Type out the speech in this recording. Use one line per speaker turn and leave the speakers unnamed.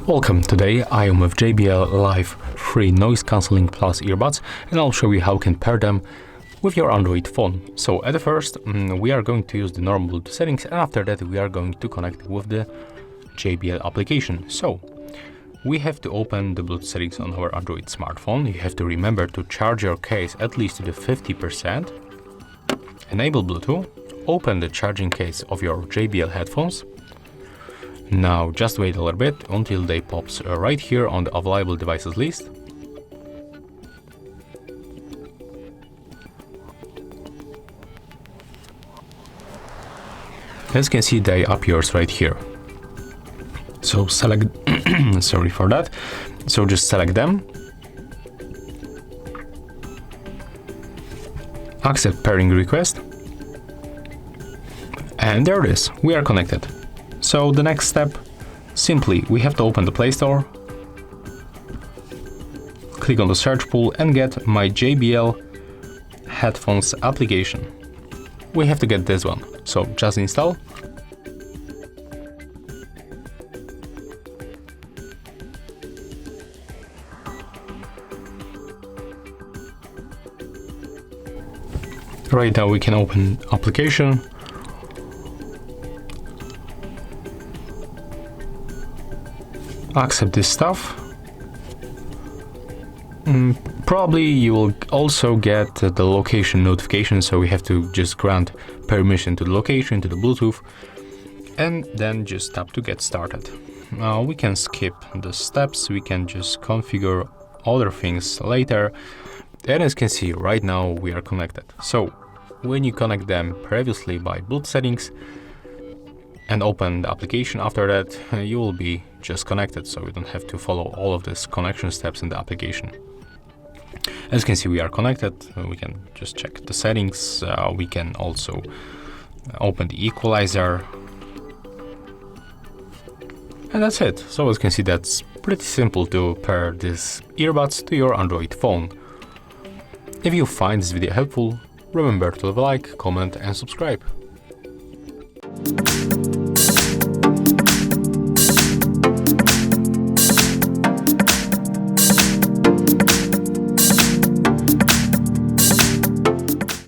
Welcome, today I am with JBL Live Free Noise Cancelling Plus earbuds and I'll show you how you can pair them with your Android phone. So at the first we are going to use the normal Bluetooth settings, and after that we are going to connect with the JBL application. So we have to open the Bluetooth settings on our Android smartphone. You have to remember to charge your case at least to the 50%, enable Bluetooth, open the charging case of your JBL headphones. Now just wait a little bit until they pops right here on the available devices list. As you can see, they appears right here. So select sorry for that. So just select them, accept pairing request, and there it is, we are connected. So the next step, simply we have to open the Play Store, click on the search pool and get my JBL headphones application. We have to get this one, so just install. Right now we can open application. Accept this stuff. Probably you will also get the location notification, so we have to just grant permission to the location, to the Bluetooth, and then just tap to get started. Now we can skip the steps, we can just configure other things later. And as you can see, right now we are connected. So when you connect them previously by Bluetooth settings and open the application, after that you will be just connected, so you don't have to follow all of these connection steps in the application. As you can see, we are connected. We can just check the settings. We can also open the equalizer, and that's it. So as you can see, that's pretty simple to pair these earbuds to your Android phone. If you find this video helpful, remember to leave a like, comment and subscribe.